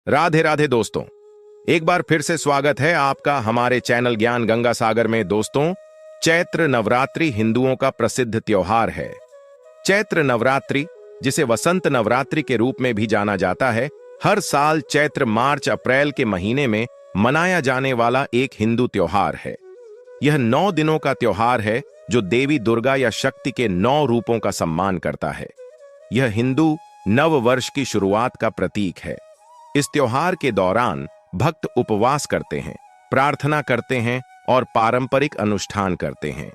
राधे राधे दोस्तों। एक बार फिर से स्वागत है आपका हमारे चैनल ज्ञान गंगा सागर में। दोस्तों, चैत्र नवरात्रि हिंदुओं का प्रसिद्ध त्योहार है। चैत्र नवरात्रि, जिसे वसंत नवरात्रि के रूप में भी जाना जाता है, हर साल चैत्र मार्च अप्रैल के महीने में मनाया जाने वाला एक हिंदू त्योहार है। यह 9 दिनों का त्योहार है जो देवी दुर्गा या शक्ति के 9 रूपों का सम्मान करता है। यह हिंदू नव वर्ष की शुरुआत का प्रतीक है। इस त्योहार के दौरान भक्त उपवास करते हैं, प्रार्थना करते हैं और पारंपरिक अनुष्ठान करते हैं।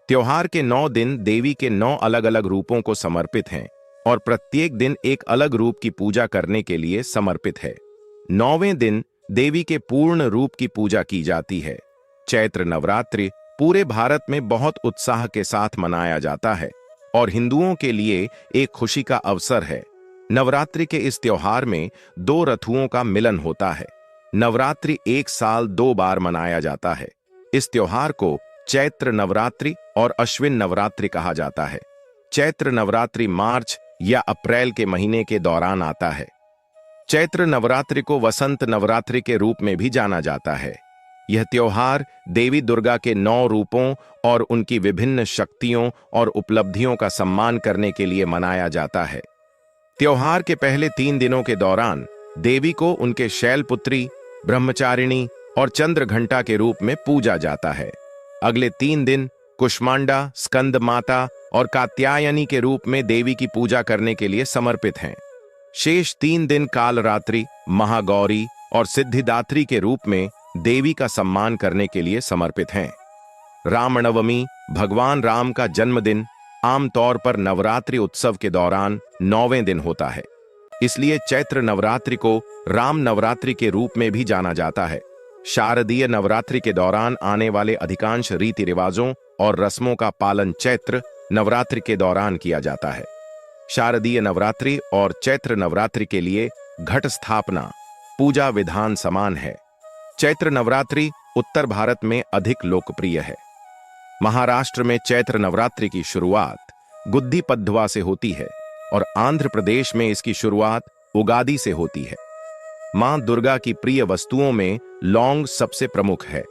त्योहार के 9 दिन देवी के 9 अलग अलग रूपों को समर्पित हैं और प्रत्येक दिन एक अलग रूप की पूजा करने के लिए समर्पित है। 9वें दिन देवी के पूर्ण रूप की पूजा की जाती है। चैत्र नवरात्रि पूरे भारत में बहुत उत्साह के साथ मनाया जाता है और हिंदुओं के लिए एक खुशी का अवसर है। नवरात्रि के इस त्योहार में 2 ऋतुओं का मिलन होता है। नवरात्रि एक साल 2 बार मनाया जाता है। इस त्योहार को चैत्र नवरात्रि और अश्विन नवरात्रि कहा जाता है। चैत्र नवरात्रि मार्च या अप्रैल के महीने के दौरान आता है। चैत्र नवरात्रि को वसंत नवरात्रि के रूप में भी जाना जाता है। यह त्योहार देवी दुर्गा के 9 रूपों और उनकी विभिन्न शक्तियों और उपलब्धियों का सम्मान करने के लिए मनाया जाता है। त्योहार के पहले 3 दिनों के दौरान देवी को उनके शैलपुत्री, ब्रह्मचारिणी और चंद्रघंटा के रूप में पूजा जाता है। अगले 3 दिन कुष्मांडा, स्कंद माता और कात्यायनी के रूप में देवी की पूजा करने के लिए समर्पित हैं। शेष 3 दिन कालरात्रि, महागौरी और सिद्धिदात्री के रूप में देवी का सम्मान करने के लिए समर्पित हैं। रामनवमी, भगवान राम का जन्मदिन, आमतौर पर नवरात्रि उत्सव के दौरान 9वें दिन होता है। इसलिए चैत्र नवरात्रि को राम नवरात्रि के रूप में भी जाना जाता है। शारदीय नवरात्रि के दौरान आने वाले अधिकांश रीति रिवाजों और रस्मों का पालन चैत्र नवरात्रि के दौरान किया जाता है। शारदीय नवरात्रि और चैत्र नवरात्रि के लिए घट स्थापना पूजा विधान समान है। चैत्र नवरात्रि उत्तर भारत में अधिक लोकप्रिय है। महाराष्ट्र में चैत्र नवरात्रि की शुरुआत गुद्दी पद्वा से होती है और आंध्र प्रदेश में इसकी शुरुआत उगादी से होती है। मां दुर्गा की प्रिय वस्तुओं में लौंग सबसे प्रमुख है।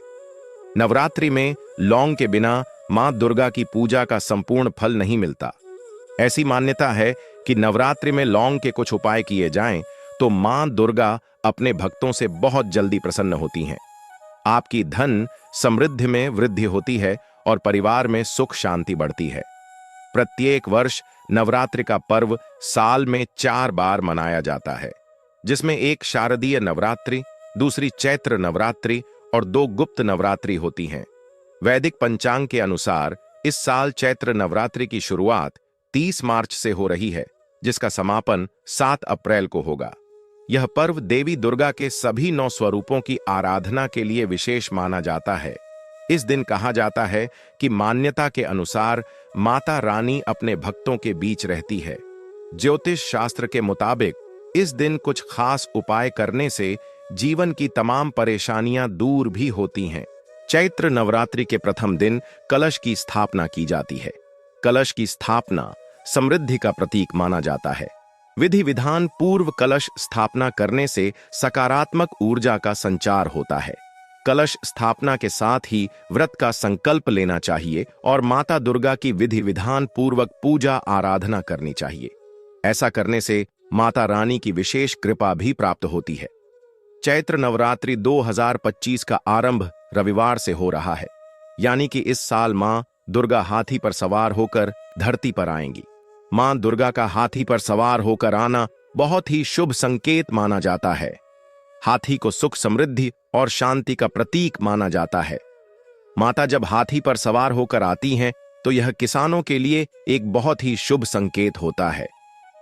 नवरात्रि में लौंग के बिना मां दुर्गा की पूजा का संपूर्ण फल नहीं मिलता। ऐसी मान्यता है कि नवरात्रि में लौंग के कुछ उपाय किए जाएं तो मां दुर्गा अपने भक्तों से बहुत जल्दी प्रसन्न होती हैं। आपकी धन समृद्धि में वृद्धि होती है और परिवार में सुख शांति बढ़ती है। प्रत्येक वर्ष नवरात्रि का पर्व साल में 4 बार मनाया जाता है, जिसमें एक शारदीय नवरात्रि, दूसरी चैत्र नवरात्रि और 2 गुप्त नवरात्रि होती हैं। वैदिक पंचांग के अनुसार इस साल चैत्र नवरात्रि की शुरुआत 30 मार्च से हो रही है, जिसका समापन 7 अप्रैल को होगा। यह पर्व देवी दुर्गा के सभी 9 स्वरूपों की आराधना के लिए विशेष माना जाता है। इस दिन कहा जाता है कि मान्यता के अनुसार माता रानी अपने भक्तों के बीच रहती है। ज्योतिष शास्त्र के मुताबिक इस दिन कुछ खास उपाय करने से जीवन की तमाम परेशानियां दूर भी होती हैं। चैत्र नवरात्रि के प्रथम दिन कलश की स्थापना की जाती है। कलश की स्थापना समृद्धि का प्रतीक माना जाता है। विधि विधान पूर्व कलश स्थापना करने से सकारात्मक ऊर्जा का संचार होता है। कलश स्थापना के साथ ही व्रत का संकल्प लेना चाहिए और माता दुर्गा की विधि विधान पूर्वक पूजा आराधना करनी चाहिए। ऐसा करने से माता रानी की विशेष कृपा भी प्राप्त होती है। चैत्र नवरात्रि 2025 का आरंभ रविवार से हो रहा है, यानी कि इस साल मां दुर्गा हाथी पर सवार होकर धरती पर आएंगी। मां दुर्गा का हाथी पर सवार होकर आना बहुत ही शुभ संकेत माना जाता है। हाथी को सुख, समृद्धि और शांति का प्रतीक माना जाता है। माता जब हाथी पर सवार होकर आती हैं तो यह किसानों के लिए एक बहुत ही शुभ संकेत होता है।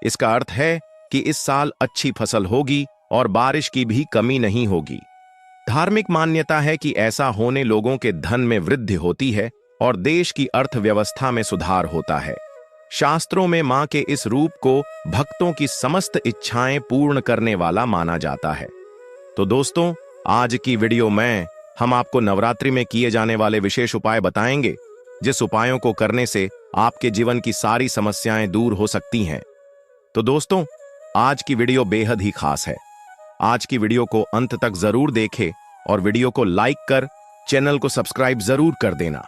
इसका अर्थ है कि इस साल अच्छी फसल होगी और बारिश की भी कमी नहीं होगी। धार्मिक मान्यता है कि ऐसा होने लोगों के धन में वृद्धि होती है और देश की अर्थव्यवस्था में सुधार होता है। शास्त्रों में मां के इस रूप को भक्तों की समस्त इच्छाएं पूर्ण करने वाला माना जाता है। तो दोस्तों, आज की वीडियो में हम आपको नवरात्रि में किए जाने वाले विशेष उपाय बताएंगे, जिस उपायों को करने से आपके जीवन की सारी समस्याएं दूर हो सकती हैं। तो दोस्तों, आज की वीडियो बेहद ही खास है। आज की वीडियो को अंत तक जरूर देखें और वीडियो को लाइक कर चैनल को सब्सक्राइब जरूर कर देना।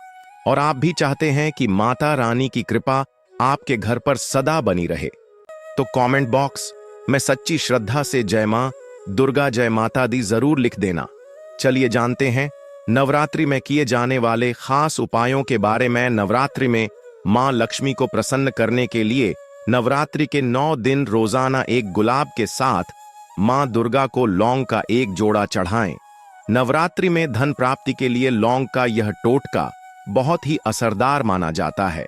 और आप भी चाहते हैं कि माता रानी की कृपा आपके घर पर सदा बनी रहे तो कमेंट बॉक्स में सच्ची श्रद्धा से जय मां दुर्गा जय माता दी जरूर लिख देना। चलिए जानते हैं नवरात्रि में किए जाने वाले खास उपायों के बारे में। नवरात्रि में मां लक्ष्मी को प्रसन्न करने के लिए नवरात्रि के 9 दिन रोजाना एक गुलाब के साथ मां दुर्गा को लौंग का एक जोड़ा चढ़ाएं। नवरात्रि में धन प्राप्ति के लिए लौंग का यह टोटका बहुत ही असरदार माना जाता है।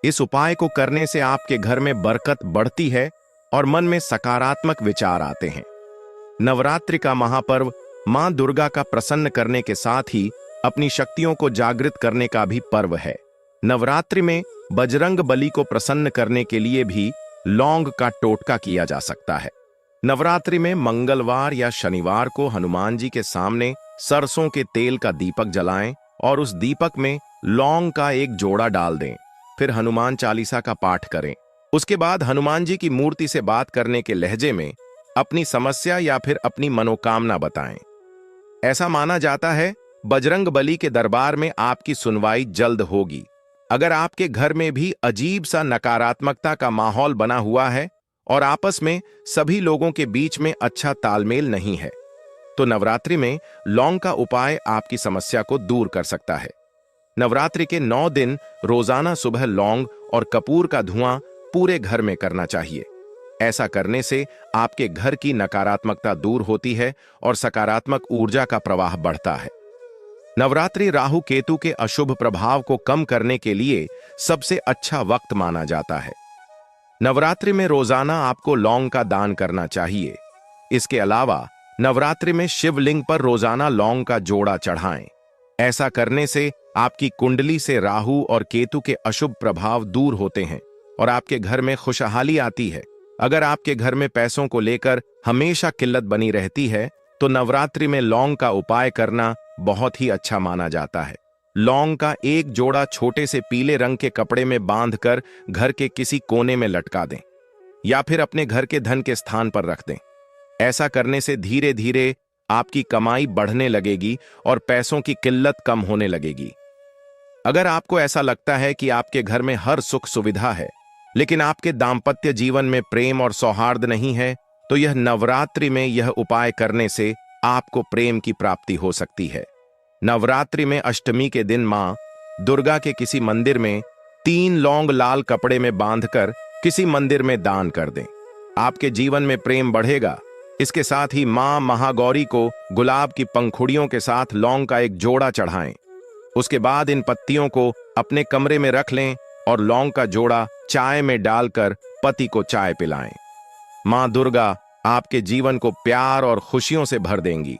इस उपाय को करने से आपके घर में बरकत बढ़ती है और मन में सकारात्मक विचार आते हैं। नवरात्रि का महापर्व मां दुर्गा का प्रसन्न करने के साथ ही अपनी शक्तियों को जागृत करने का भी पर्व है। नवरात्रि में बजरंग बली को प्रसन्न करने के लिए भी लौंग का टोटका किया जा सकता है। नवरात्रि में मंगलवार या शनिवार को हनुमान जी के सामने सरसों के तेल का दीपक जलाएं और उस दीपक में लौंग का एक जोड़ा डाल दें। फिर हनुमान चालीसा का पाठ करें। उसके बाद हनुमान जी की मूर्ति से बात करने के लहजे में अपनी समस्या या फिर अपनी मनोकामना बताएं। ऐसा माना जाता है बजरंग बली के दरबार में आपकी सुनवाई जल्द होगी। अगर आपके घर में भी अजीब सा नकारात्मकता का माहौल बना हुआ है और आपस में सभी लोगों के बीच में अच्छा तालमेल नहीं है तो नवरात्रि में लौंग का उपाय आपकी समस्या को दूर कर सकता है। नवरात्रि के 9 दिन रोजाना सुबह लौंग और कपूर का धुआं पूरे घर में करना चाहिए। ऐसा करने से आपके घर की नकारात्मकता दूर होती है और सकारात्मक ऊर्जा का प्रवाह बढ़ता है। नवरात्रि राहु केतु के अशुभ प्रभाव को कम करने के लिए सबसे अच्छा वक्त माना जाता है। नवरात्रि में रोजाना आपको लौंग का दान करना चाहिए। इसके अलावा नवरात्रि में शिवलिंग पर रोजाना लौंग का जोड़ा चढ़ाएं। ऐसा करने से आपकी कुंडली से राहु और केतु के अशुभ प्रभाव दूर होते हैं और आपके घर में खुशहाली आती है। अगर आपके घर में पैसों को लेकर हमेशा किल्लत बनी रहती है तो नवरात्रि में लौंग का उपाय करना बहुत ही अच्छा माना जाता है। लौंग का एक जोड़ा छोटे से पीले रंग के कपड़े में बांधकर घर के किसी कोने में लटका दें या फिर अपने घर के धन के स्थान पर रख दें। ऐसा करने से धीरे धीरे आपकी कमाई बढ़ने लगेगी और पैसों की किल्लत कम होने लगेगी। अगर आपको ऐसा लगता है कि आपके घर में हर सुख सुविधा है लेकिन आपके दाम्पत्य जीवन में प्रेम और सौहार्द नहीं है तो यह नवरात्रि में यह उपाय करने से आपको प्रेम की प्राप्ति हो सकती है। नवरात्रि में अष्टमी के दिन मां दुर्गा के किसी मंदिर में 3 लौंग लाल कपड़े में बांधकर किसी मंदिर में दान कर दें। आपके जीवन में प्रेम बढ़ेगा। इसके साथ ही मां महागौरी को गुलाब की पंखुड़ियों के साथ लौंग का एक जोड़ा चढ़ाएं। उसके बाद इन पत्तियों को अपने कमरे में रख लें और लौंग का जोड़ा चाय में डालकर पति को चाय पिलाएं। मां दुर्गा आपके जीवन को प्यार और खुशियों से भर देंगी।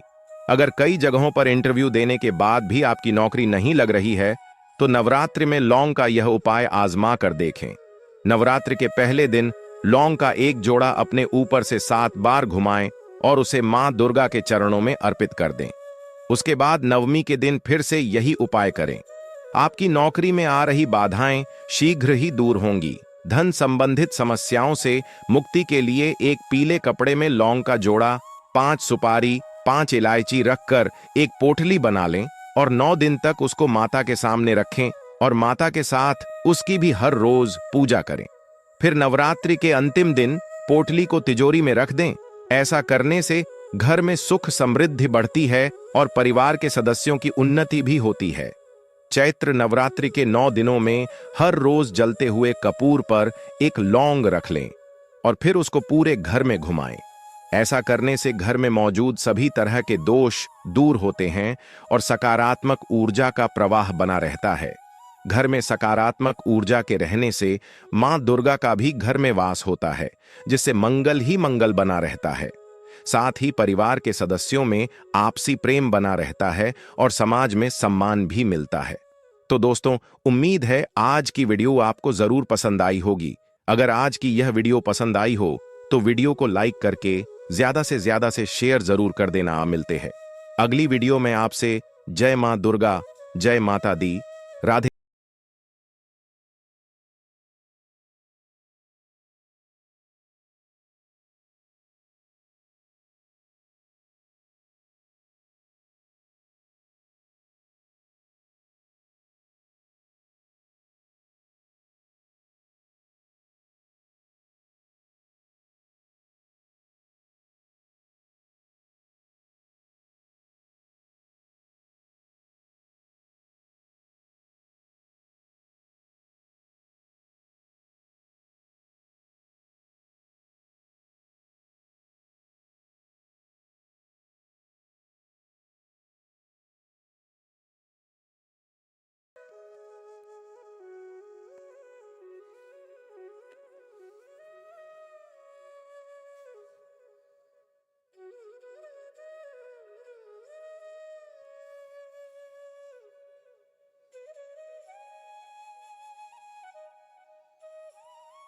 अगर कई जगहों पर इंटरव्यू देने के बाद भी आपकी नौकरी नहीं लग रही है तो नवरात्रि में लौंग का यह उपाय आजमा कर देखें। नवरात्रि के पहले दिन लौंग का एक जोड़ा अपने ऊपर से 7 बार घुमाएं और उसे मां दुर्गा के चरणों में अर्पित कर दें। उसके बाद नवमी के दिन फिर से यही उपाय करें। आपकी नौकरी में आ रही बाधाएं शीघ्र ही दूर होंगी। धन संबंधित समस्याओं से मुक्ति के लिए एक पीले कपड़े में लौंग का जोड़ा, 5 सुपारी, 5 इलायची रखकर एक पोटली बना लें और 9 दिन तक उसको माता के सामने रखें और माता के साथ उसकी भी हर रोज पूजा करें। फिर नवरात्रि के अंतिम दिन पोटली को तिजोरी में रख दें। ऐसा करने से घर में सुख समृद्धि बढ़ती है और परिवार के सदस्यों की उन्नति भी होती है। चैत्र नवरात्रि के 9 दिनों में हर रोज जलते हुए कपूर पर एक लौंग रख लें और फिर उसको पूरे घर में घुमाएं। ऐसा करने से घर में मौजूद सभी तरह के दोष दूर होते हैं और सकारात्मक ऊर्जा का प्रवाह बना रहता है। घर में सकारात्मक ऊर्जा के रहने से मां दुर्गा का भी घर में वास होता है, जिससे मंगल ही मंगल बना रहता है। साथ ही परिवार के सदस्यों में आपसी प्रेम बना रहता है और समाज में सम्मान भी मिलता है। तो दोस्तों, उम्मीद है आज की वीडियो आपको जरूर पसंद आई होगी। अगर आज की यह वीडियो पसंद आई हो तो वीडियो को लाइक करके ज्यादा से शेयर जरूर कर देना। मिलते हैं अगली वीडियो में आपसे। जय मां दुर्गा, जय माता दी, राधे।